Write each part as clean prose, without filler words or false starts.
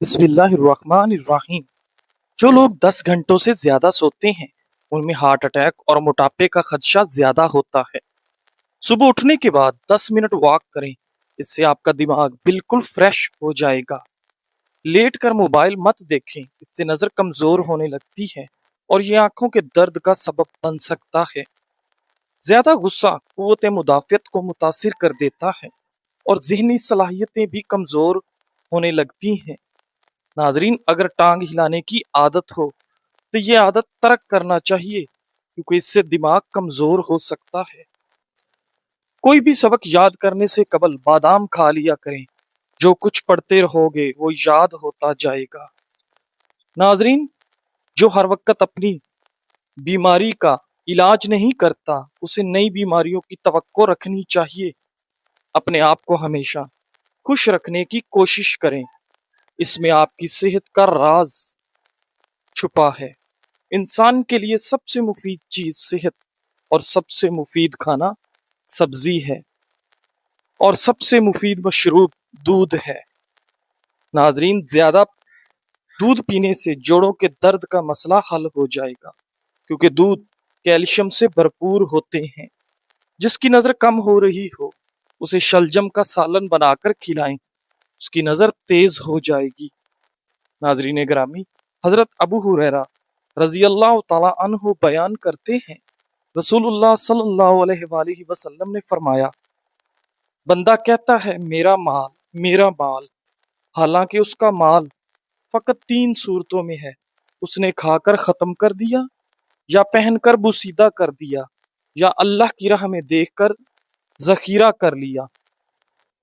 بسم اللہ الرحمن الرحیم۔ جو لوگ 10 گھنٹوں سے زیادہ سوتے ہیں ان میں ہارٹ اٹیک اور موٹاپے کا خدشہ زیادہ ہوتا ہے۔ صبح اٹھنے کے بعد 10 منٹ واک کریں، اس سے آپ کا دماغ بالکل فریش ہو جائے گا۔ لیٹ کر موبائل مت دیکھیں، اس سے نظر کمزور ہونے لگتی ہے اور یہ آنکھوں کے درد کا سبب بن سکتا ہے۔ زیادہ غصہ قوت مدافعت کو متاثر کر دیتا ہے اور ذہنی صلاحیتیں بھی کمزور ہونے لگتی ہیں۔ ناظرین، اگر ٹانگ ہلانے کی عادت ہو تو یہ عادت ترک کرنا چاہیے، کیونکہ اس سے دماغ کمزور ہو سکتا ہے۔ کوئی بھی سبق یاد کرنے سے قبل بادام کھا لیا کریں، جو کچھ پڑھتے رہو گے وہ یاد ہوتا جائے گا۔ ناظرین، جو ہر وقت اپنی بیماری کا علاج نہیں کرتا اسے نئی بیماریوں کی توقع رکھنی چاہیے۔ اپنے آپ کو ہمیشہ خوش رکھنے کی کوشش کریں، اس میں آپ کی صحت کا راز چھپا ہے۔ انسان کے لیے سب سے مفید چیز صحت اور سب سے مفید کھانا سبزی ہے، اور سب سے مفید مشروب دودھ ہے۔ ناظرین، زیادہ دودھ پینے سے جوڑوں کے درد کا مسئلہ حل ہو جائے گا، کیونکہ دودھ کیلشیم سے بھرپور ہوتے ہیں۔ جس کی نظر کم ہو رہی ہو اسے شلجم کا سالن بنا کر کھلائیں، اس کی نظر تیز ہو جائے گی۔ ناظرین گرامی، حضرت ابو ہریرہ رضی اللہ تعالی عنہ بیان کرتے ہیں، رسول اللہ صلی اللہ علیہ وآلہ وسلم نے فرمایا، بندہ کہتا ہے میرا مال میرا مال، حالانکہ اس کا مال فقط 3 صورتوں میں ہے: اس نے کھا کر ختم کر دیا، یا پہن کر بوسیدہ کر دیا، یا اللہ کی راہ میں دیکھ کر ذخیرہ کر لیا،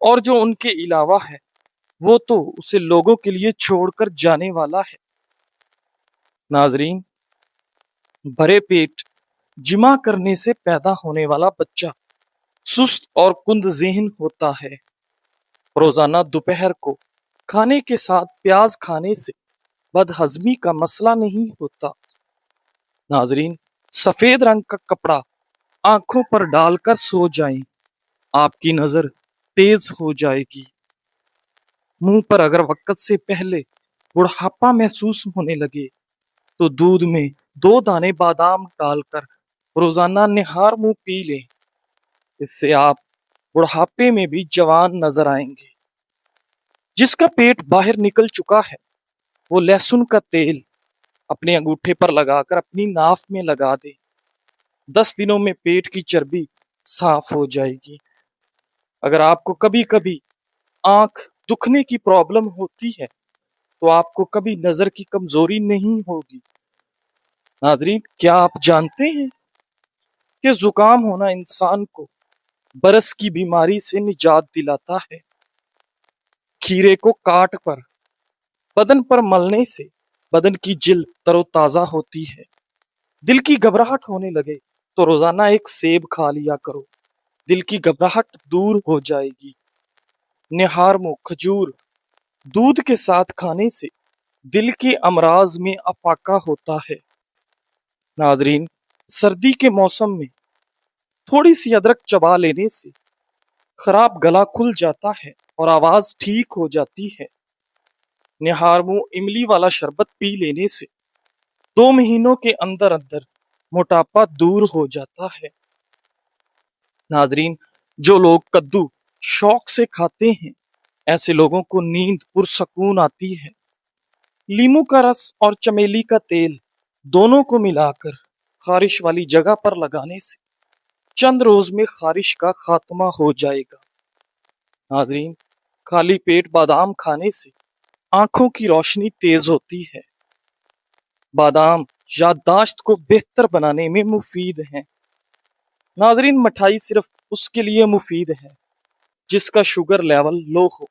اور جو ان کے علاوہ ہے وہ تو اسے لوگوں کے لیے چھوڑ کر جانے والا ہے۔ ناظرین، بھرے پیٹ جمع کرنے سے پیدا ہونے والا بچہ سست اور کند ذہن ہوتا ہے۔ روزانہ دوپہر کو کھانے کے ساتھ پیاز کھانے سے بد ہضمی کا مسئلہ نہیں ہوتا۔ ناظرین، سفید رنگ کا کپڑا آنکھوں پر ڈال کر سو جائیں، آپ کی نظر تیز ہو جائے گی۔ منہ پر اگر وقت سے پہلے بڑھاپا محسوس ہونے لگے تو دودھ میں 2 دانے بادام ڈال کر روزانہ نہار منہ پی لیں، اس سے آپ بڑھاپے میں بھی جوان نظر آئیں گے۔ جس کا پیٹ باہر نکل چکا ہے وہ لہسن کا تیل اپنے انگوٹھے پر لگا کر اپنی ناف میں لگا دے، 10 دنوں میں پیٹ کی چربی صاف ہو جائے گی۔ اگر آپ کو کبھی کبھی آنکھ دکھنے کی پرابلم ہوتی ہے تو آپ کو کبھی نظر کی کمزوری نہیں ہوگی۔ ناظرین، کیا آپ جانتے ہیں کہ زکام ہونا انسان کو برس کی بیماری سے نجات دلاتا ہے؟ کھیرے کو کاٹ پر بدن پر ملنے سے بدن کی جلد تر و تازہ ہوتی ہے۔ دل کی گھبراہٹ ہونے لگے تو روزانہ ایک سیب کھا لیا کرو، دل کی گھبراہٹ دور ہو جائے گی۔ نہار منہ کھجور دودھ کے ساتھ کھانے سے دل کے امراض میں افاقہ ہوتا ہے۔ ناظرین، سردی کے موسم میں تھوڑی سی ادرک چبا لینے سے خراب گلا کھل جاتا ہے اور آواز ٹھیک ہو جاتی ہے۔ نہار منہ املی والا شربت پی لینے سے 2 مہینوں کے اندر اندر موٹاپا دور ہو جاتا ہے۔ ناظرین، جو لوگ کدو شوق سے کھاتے ہیں ایسے لوگوں کو نیند پرسکون آتی ہے۔ لیمو کا رس اور چمیلی کا تیل دونوں کو ملا کر خارش والی جگہ پر لگانے سے چند روز میں خارش کا خاتمہ ہو جائے گا۔ ناظرین، خالی پیٹ بادام کھانے سے آنکھوں کی روشنی تیز ہوتی ہے۔ بادام یادداشت کو بہتر بنانے میں مفید ہیں۔ ناظرین، مٹھائی صرف اس کے لیے مفید ہے جس کا شوگر لیول لو ہو،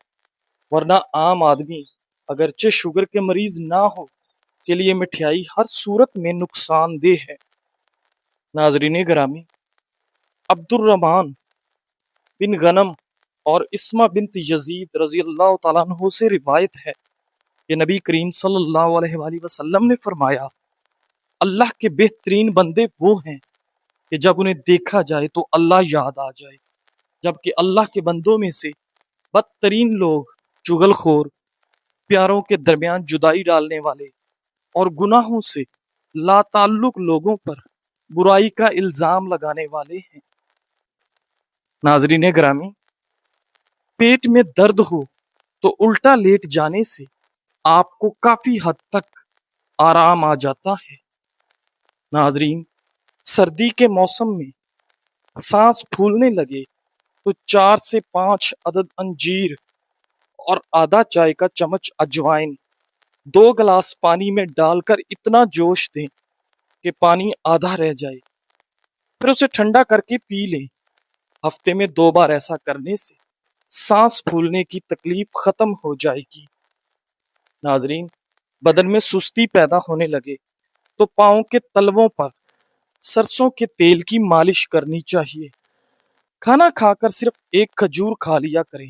ورنہ عام آدمی اگرچہ شوگر کے مریض نہ ہو کے لیے مٹھائی ہر صورت میں نقصان دہ ہے۔ ناظرین گرامی، عبد الرحمن بن غنم اور اسما بنت یزید رضی اللہ تعالیٰ عنہ سے روایت ہے کہ نبی کریم صلی اللہ علیہ وآلہ وسلم نے فرمایا، اللہ کے بہترین بندے وہ ہیں کہ جب انہیں دیکھا جائے تو اللہ یاد آ جائے، جبکہ اللہ کے بندوں میں سے بدترین لوگ چغل خور، پیاروں کے درمیان جدائی ڈالنے والے اور گناہوں سے لا تعلق لوگوں پر برائی کا الزام لگانے والے ہیں۔ ناظرین گرامی، پیٹ میں درد ہو تو الٹا لیٹ جانے سے آپ کو کافی حد تک آرام آ جاتا ہے۔ ناظرین، سردی کے موسم میں سانس پھولنے لگے تو 4 سے 5 عدد انجیر اور آدھا چائے کا چمچ اجوائن 2 گلاس پانی میں ڈال کر اتنا جوش دیں کہ پانی آدھا رہ جائے، پھر اسے ٹھنڈا کر کے پی لیں۔ ہفتے میں 2 بار ایسا کرنے سے سانس پھولنے کی تکلیف ختم ہو جائے گی۔ ناظرین، بدن میں سستی پیدا ہونے لگے تو پاؤں کے تلووں پر سرسوں کے تیل کی مالش کرنی چاہیے۔ کھانا کھا کر صرف ایک کھجور کھا لیا کریں،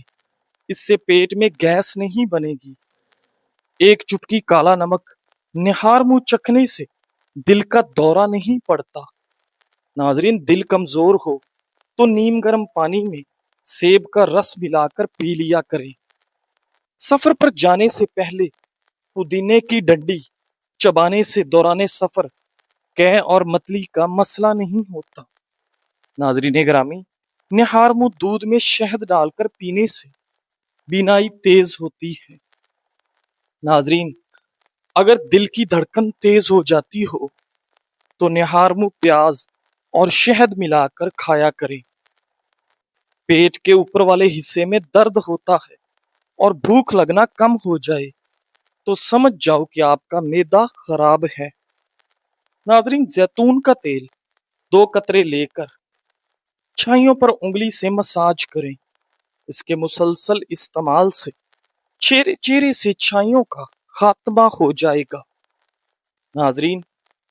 اس سے پیٹ میں گیس نہیں بنے گی۔ ایک چٹکی کالا نمک نہار منہ چکھنے سے دل کا دورہ نہیں پڑتا۔ ناظرین، دل کمزور ہو تو نیم گرم پانی میں سیب کا رس ملا کر پی لیا کریں۔ سفر پر جانے سے پہلے پودینے کی ڈنڈی چبانے سے دوران سفر قے اور متلی کا مسئلہ نہیں ہوتا۔ ناظرین گرامی، نہار منہ دودھ میں شہد ڈال کر پینے سے بینائی تیز ہوتی ہے۔ ناظرین، اگر دل کی دھڑکن تیز ہو جاتی ہو تو نہار منہ پیاز اور شہد ملا کر کھایا کریں۔ پیٹ کے اوپر والے حصے میں درد ہوتا ہے اور بھوک لگنا کم ہو جائے تو سمجھ جاؤ کہ آپ کا معدہ خراب ہے۔ ناظرین، زیتون کا تیل 2 قطرے لے کر چھائیوں پر انگلی سے مساج کریں۔ اس کے مسلسل استعمال سے چہرے سے چھائیوں کا خاتمہ ہو جائے گا۔ ناظرین،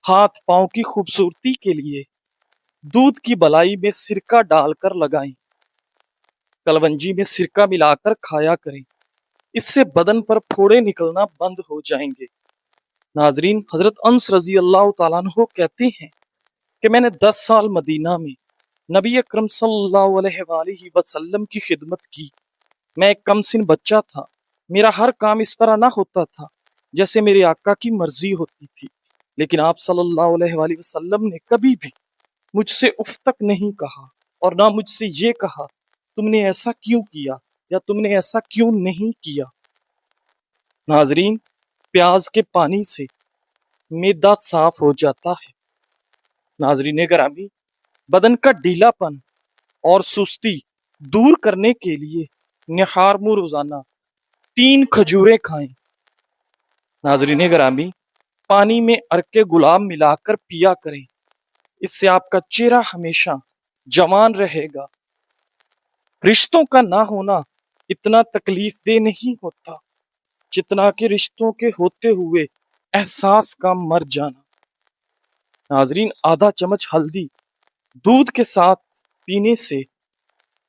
ہاتھ پاؤں کی خوبصورتی کے لیے دودھ کی بلائی میں سرکہ ڈال کر لگائیں۔ کلونجی میں سرکہ ملا کر کھایا کریں، اس سے بدن پر پھوڑے نکلنا بند ہو جائیں گے۔ ناظرین، حضرت انس رضی اللہ تعالیٰ عنہ کہتے ہیں کہ میں نے 10 سال مدینہ میں نبی اکرم صلی اللہ علیہ وآلہ وسلم کی خدمت کی۔ میں ایک کم سن بچہ تھا، میرا ہر کام اس طرح نہ ہوتا تھا جیسے میرے آقا کی مرضی ہوتی تھی، لیکن آپ صلی اللہ علیہ وآلہ وسلم نے کبھی بھی مجھ سے اف تک نہیں کہا اور نہ مجھ سے یہ کہا تم نے ایسا کیوں کیا یا تم نے ایسا کیوں نہیں کیا۔ ناظرین، پیاز کے پانی سے معدہ صاف ہو جاتا ہے۔ ناظرین گرامی، بدن کا ڈھیلا پن اور سستی دور کرنے کے لیے نہار منہ روزانہ 3 کھجوریں کھائیں۔ ناظرین گرامی، پانی میں عرق گلاب ملا کر پیا کریں، اس سے آپ کا چہرہ ہمیشہ جوان رہے گا۔ رشتوں کا نہ ہونا اتنا تکلیف دہ نہیں ہوتا جتنا کہ رشتوں کے ہوتے ہوئے احساس کا مر جانا۔ ناظرین، آدھا چمچ ہلدی دودھ کے ساتھ پینے سے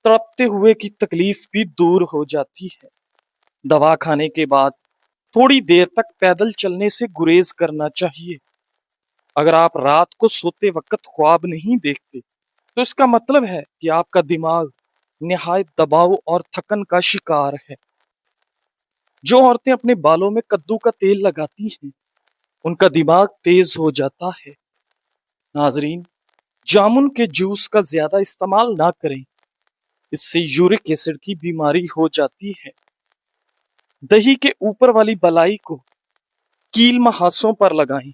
تڑپتے ہوئے کی تکلیف بھی دور ہو جاتی ہے۔ دوا کھانے کے بعد تھوڑی دیر تک پیدل چلنے سے گریز کرنا چاہیے۔ اگر آپ رات کو سوتے وقت خواب نہیں دیکھتے تو اس کا مطلب ہے کہ آپ کا دماغ نہایت دباؤ اور تھکن کا شکار ہے۔ جو عورتیں اپنے بالوں میں کدو کا تیل لگاتی ہیں ان کا دماغ تیز ہو جاتا ہے۔ ناظرین، جامن کے جوس کا زیادہ استعمال نہ کریں، اس سے یورک ایسڈ کی بیماری ہو جاتی ہے۔ دہی کے اوپر والی بلائی کو کیل محاسوں پر لگائیں،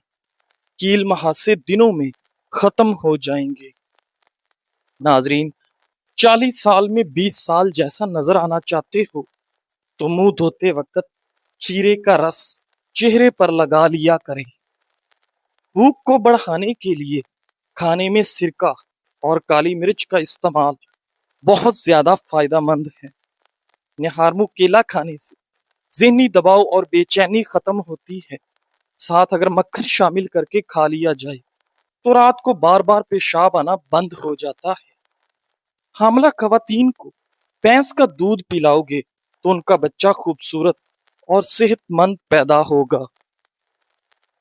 کیل محاسے دنوں میں ختم ہو جائیں گے۔ ناظرین، 40 سال میں 20 سال جیسا نظر آنا چاہتے ہو تو منہ دھوتے وقت چیرے کا رس چہرے پر لگا لیا کریں۔ بھوک کو بڑھانے کے لیے کھانے میں سرکہ اور کالی مرچ کا استعمال بہت زیادہ فائدہ مند ہے۔ نہار منہ کیلا کھانے سے ذہنی دباؤ اور بے چینی ختم ہوتی ہے۔ ساتھ اگر مکھن شامل کر کے کھا لیا جائے تو رات کو بار بار پیشاب آنا بند ہو جاتا ہے۔ حاملہ خواتین کو بھینس کا دودھ پلاؤ گے تو ان کا بچہ خوبصورت اور صحت مند پیدا ہوگا۔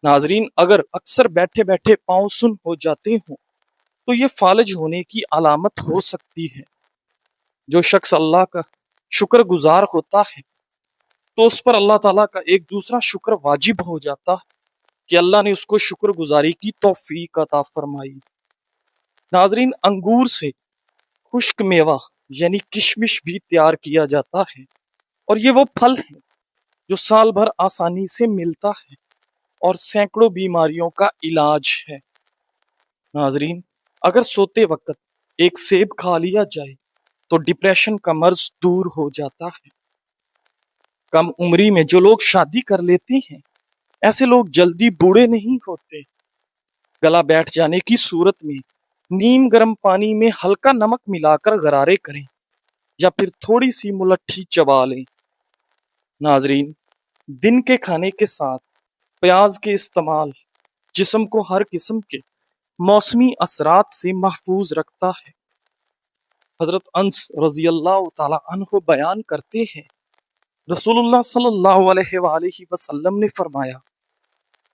ناظرین، اگر اکثر بیٹھے بیٹھے پاؤں سن ہو جاتے ہوں تو یہ فالج ہونے کی علامت ہو سکتی ہے۔ جو شخص اللہ کا شکر گزار ہوتا ہے تو اس پر اللہ تعالیٰ کا ایک دوسرا شکر واجب ہو جاتا ہے کہ اللہ نے اس کو شکر گزاری کی توفیق عطا فرمائی۔ ناظرین، انگور سے خشک میوہ یعنی کشمش بھی تیار کیا جاتا ہے، اور یہ وہ پھل ہے جو سال بھر آسانی سے ملتا ہے اور سینکڑوں بیماریوں کا علاج ہے۔ ناظرین، اگر سوتے وقت ایک سیب کھا لیا جائے تو ڈپریشن کا مرض دور ہو جاتا ہے۔ کم عمری میں جو لوگ شادی کر لیتے ہیں، ایسے لوگ جلدی بوڑھے نہیں ہوتے۔ گلا بیٹھ جانے کی صورت میں نیم گرم پانی میں ہلکا نمک ملا کر غرارے کریں یا پھر تھوڑی سی ملٹھی چبا لیں۔ ناظرین، دن کے کھانے کے ساتھ پیاز کے استعمال جسم کو ہر قسم کے موسمی اثرات سے محفوظ رکھتا ہے۔ حضرت انس رضی اللہ تعالی عنہ بیان کرتے ہیں، رسول اللہ صلی اللہ علیہ وآلہ وسلم نے فرمایا،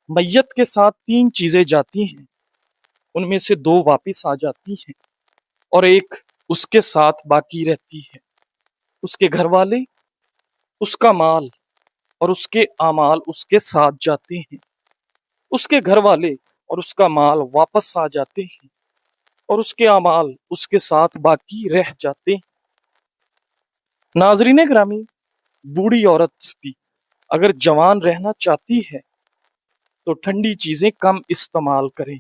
میت کے ساتھ 3 چیزیں جاتی ہیں، ان میں سے 2 واپس آ جاتی ہیں اور ایک اس کے ساتھ باقی رہتی ہے۔ اس کے گھر والے، اس کا مال اور اس کے اعمال اس کے ساتھ جاتے ہیں۔ اس کے گھر والے اور اس کا مال واپس آ جاتے ہیں اور اس کے اعمال اس کے ساتھ باقی رہ جاتے ہیں۔ ناظرین گرامی، بوڑھی عورت بھی اگر جوان رہنا چاہتی ہے تو ٹھنڈی چیزیں کم استعمال کریں۔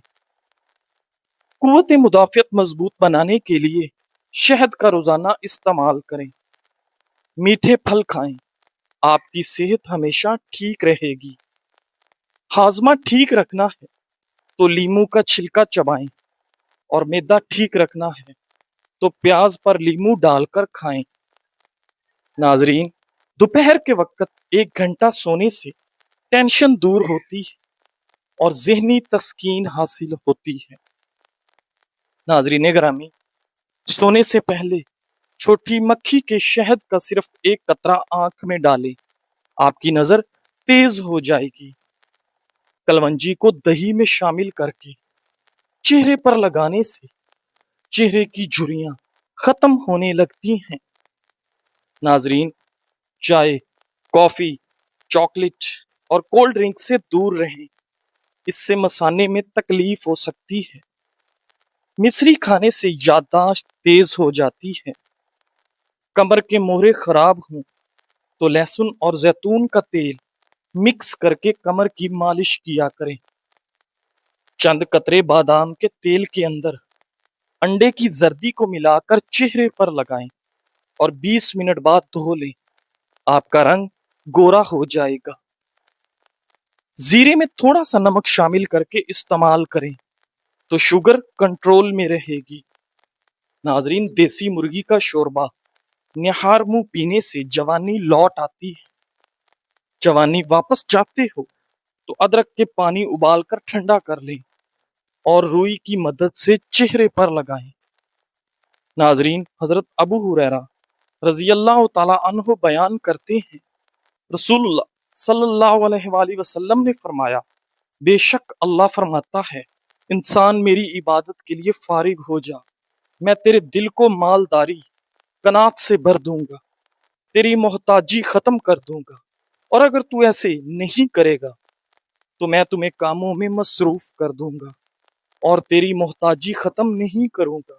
قوت مدافعت مضبوط بنانے کے لیے شہد کا روزانہ استعمال کریں۔ میٹھے پھل کھائیں، آپ کی صحت ہمیشہ ٹھیک رہے گی۔ ہاضمہ ٹھیک رکھنا ہے تو لیمو کا چھلکا چبائیں، اور معدہ ٹھیک رکھنا ہے تو پیاز پر لیمو ڈال کر کھائیں۔ ناظرین، دوپہر کے وقت 1 گھنٹہ سونے سے ٹینشن دور ہوتی ہے اور ذہنی تسکین حاصل ہوتی ہے۔ ناظرین گرامی، سونے سے پہلے چھوٹی مکھی کے شہد کا صرف 1 قطرہ آنکھ میں ڈالیں، آپ کی نظر تیز ہو جائے گی۔ کلونجی کو دہی میں شامل کر کے چہرے پر لگانے سے چہرے کی جھریاں ختم ہونے لگتی ہیں۔ ناظرین، چائے، کافی، چاکلیٹ اور کولڈ ڈرنک سے دور رہیں، اس سے مثانے میں تکلیف ہو سکتی ہے۔ مصری کھانے سے یادداشت تیز ہو جاتی ہے۔ کمر کے مہرے خراب ہوں تو لہسن اور زیتون کا تیل مکس کر کے کمر کی مالش کیا کریں۔ چند قطرے بادام کے تیل کے اندر انڈے کی زردی کو ملا کر چہرے پر لگائیں اور 20 منٹ بعد دھو لیں، آپ کا رنگ گورا ہو جائے گا۔ زیرے میں تھوڑا سا نمک شامل کر کے استعمال کریں تو شوگر کنٹرول میں رہے گی۔ ناظرین، دیسی مرغی کا شوربہ نہار منہ پینے سے جوانی لوٹ آتی ہے۔ جوانی واپس چاہتے ہو تو ادرک کے پانی ابال کر ٹھنڈا کر لیں اور روئی کی مدد سے چہرے پر لگائیں۔ ناظرین، حضرت ابو ہریرہ رضی اللہ تعالی عنہ بیان کرتے ہیں، رسول اللہ صلی اللہ علیہ وآلہ وسلم نے فرمایا، بے شک اللہ فرماتا ہے، انسان میری عبادت کے لیے فارغ ہو جا، میں تیرے دل کو مالداری قناعت سے بھر دوں گا، تیری محتاجی ختم کر دوں گا، اور اگر تو ایسے نہیں کرے گا تو میں تمہیں کاموں میں مصروف کر دوں گا اور تیری محتاجی ختم نہیں کروں گا۔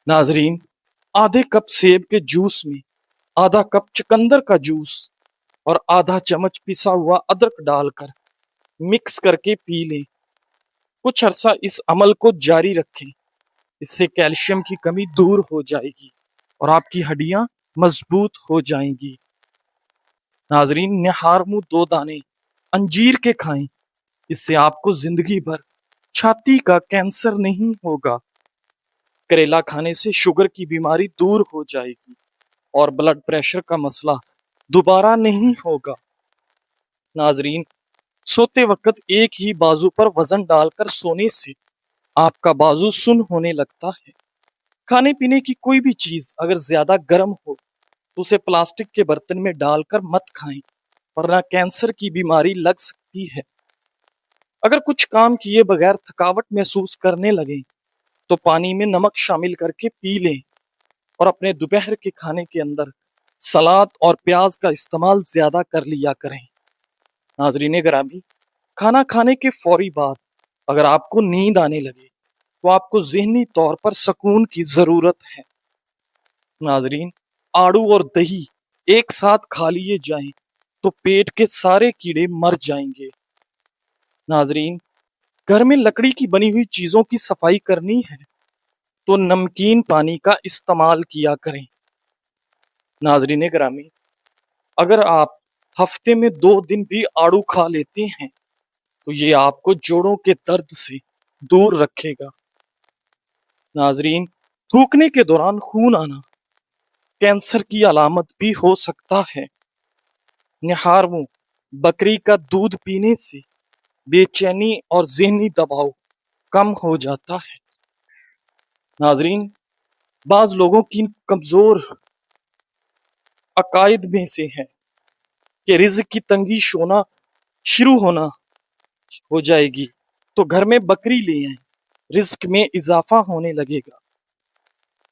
ناظرین، آدھے کپ سیب کے جوس میں آدھا کپ چقندر کا جوس اور آدھا چمچ پسا ہوا ادرک ڈال کر مکس کر کے پی لیں۔ کچھ عرصہ اس عمل کو جاری رکھیں، اس سے کیلشیم کی کمی دور ہو جائے گی اور آپ کی ہڈیاں مضبوط ہو جائیں گی۔ ناظرین، نہار منہ 2 دانے انجیر کے کھائیں، اس سے آپ کو زندگی بھر چھاتی کا کینسر نہیں ہوگا۔ کریلا کھانے سے شوگر کی بیماری دور ہو جائے گی اور بلڈ پریشر کا مسئلہ دوبارہ نہیں ہوگا۔ ناظرین، سوتے وقت ایک ہی بازو پر وزن ڈال کر سونے سے آپ کا بازو سن ہونے لگتا ہے۔ کھانے پینے کی کوئی بھی چیز اگر زیادہ گرم ہو تو اسے پلاسٹک کے برتن میں ڈال کر مت کھائیں، ورنہ کینسر کی بیماری لگ سکتی ہے۔ اگر کچھ کام کیے بغیر تھکاوٹ محسوس کرنے لگیں تو پانی میں نمک شامل کر کے پی لیں اور اپنے دوپہر کے کھانے کے اندر سلاد اور پیاز کا استعمال زیادہ کر لیا کریں۔ ناظرین گرامی، کھانا کھانے کے فوری بعد اگر آپ کو نیند آنے لگے تو آپ کو ذہنی طور پر سکون کی ضرورت ہے۔ ناظرین، آڑو اور دہی ایک ساتھ کھا لیے جائیں تو پیٹ کے سارے کیڑے مر جائیں گے۔ ناظرین، گھر میں لکڑی کی بنی ہوئی چیزوں کی صفائی کرنی ہے تو نمکین پانی کا استعمال کیا کریں۔ ناظرین گرامی، اگر آپ ہفتے میں 2 دن بھی آڑو کھا لیتے ہیں تو یہ آپ کو جوڑوں کے درد سے دور رکھے گا۔ ناظرین، تھوکنے کے دوران خون آنا کینسر کی علامت بھی ہو سکتا ہے۔ نہاروں بکری کا دودھ پینے سے بے چینی اور ذہنی دباؤ کم ہو جاتا ہے۔ ناظرین، بعض لوگوں کی کمزور عقائد میں سے ہے کہ رزق کی تنگی شروع ہو جائے گی تو گھر میں بکری لے آئیں، رزق میں اضافہ ہونے لگے گا۔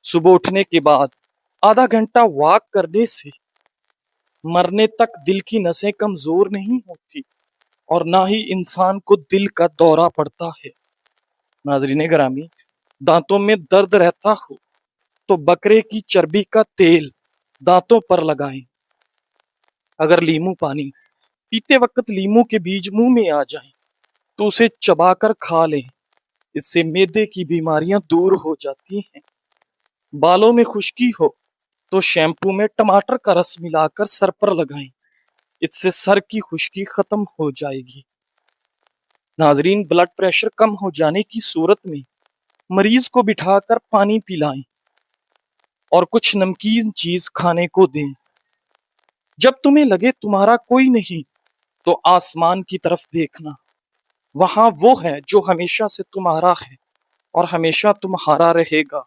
صبح اٹھنے کے بعد آدھا گھنٹہ واک کرنے سے مرنے تک دل کی نسیں کمزور نہیں ہوتی اور نہ ہی انسان کو دل کا دورہ پڑتا ہے۔ ناظرین گرامی، دانتوں میں درد رہتا ہو تو بکرے کی چربی کا تیل دانتوں پر لگائیں۔ اگر لیمو پانی پیتے وقت لیمو کے بیج منہ میں آ جائیں تو اسے چبا کر کھا لیں، اس سے معدے کی بیماریاں دور ہو جاتی ہیں۔ بالوں میں خشکی ہو تو شیمپو میں ٹماٹر کا رس ملا کر سر پر لگائیں، اس سے سر کی خشکی ختم ہو جائے گی۔ ناظرین، بلڈ پریشر کم ہو جانے کی صورت میں مریض کو بٹھا کر پانی پلائیں اور کچھ نمکین چیز کھانے کو دیں۔ جب تمہیں لگے تمہارا کوئی نہیں تو آسمان کی طرف دیکھنا، وہاں وہ ہے جو ہمیشہ سے تمہارا ہے اور ہمیشہ تمہارا رہے گا۔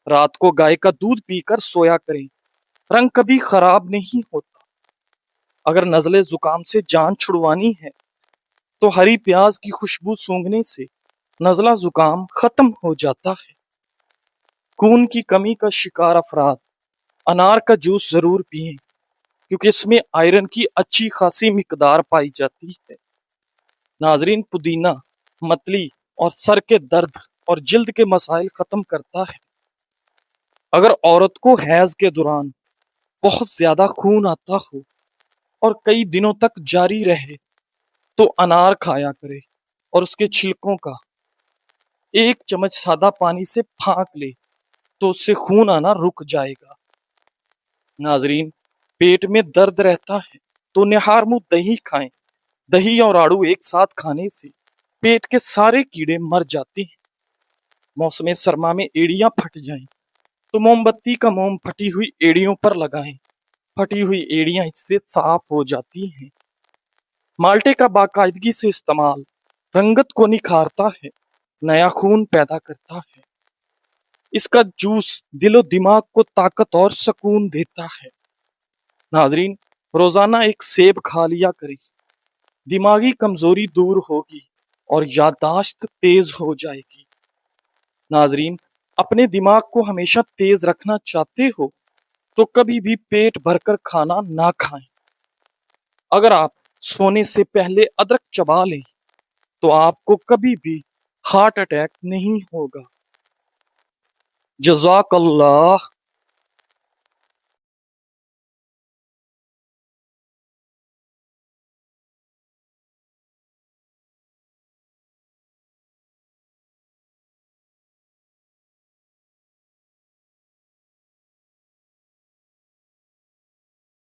رات کو گائے کا دودھ پی کر سویا کریں، رنگ کبھی خراب نہیں ہوتا۔ اگر نزلے زکام سے جان چھڑوانی ہے تو ہری پیاز کی خوشبو سونگھنے سے نزلہ زکام ختم ہو جاتا ہے۔ خون کی کمی کا شکار افراد انار کا جوس ضرور پئیں کیونکہ اس میں آئرن کی اچھی خاصی مقدار پائی جاتی ہے۔ ناظرین، پودینہ متلی اور سر کے درد اور جلد کے مسائل ختم کرتا ہے۔ اگر عورت کو حیض کے دوران بہت زیادہ خون آتا ہو اور کئی دنوں تک جاری رہے تو انار کھایا کرے اور اس کے چھلکوں کا 1 چمچ سادہ پانی سے پھانک لے تو اس سے خون آنا رک جائے گا۔ ناظرین، پیٹ میں درد رہتا ہے تو نہار منہ دہی کھائیں۔ دہی اور آڑو ایک ساتھ کھانے سے پیٹ کے سارے کیڑے مر جاتے ہیں۔ موسم سرما میں ایڑیاں پھٹ جائیں تو موم بتی کا موم پھٹی ہوئی ایڑیوں پر لگائیں، پھٹی ہوئی ایڑیاں اس سے صاف ہو جاتی ہیں۔ مالٹے کا باقاعدگی سے استعمال رنگت کو نکھارتا ہے، نیا خون پیدا کرتا ہے۔ اس کا جوس دل و دماغ کو طاقت اور سکون دیتا ہے۔ ناظرین، روزانہ ایک سیب کھا لیا کریں، دماغی کمزوری دور ہوگی اور یادداشت تیز ہو جائے گی۔ ناظرین، اپنے دماغ کو ہمیشہ تیز رکھنا چاہتے ہو تو کبھی بھی پیٹ بھر کر کھانا نہ کھائیں۔ اگر آپ سونے سے پہلے ادرک چبا لیں تو آپ کو کبھی بھی ہارٹ اٹیک نہیں ہوگا۔ جزاک اللہ۔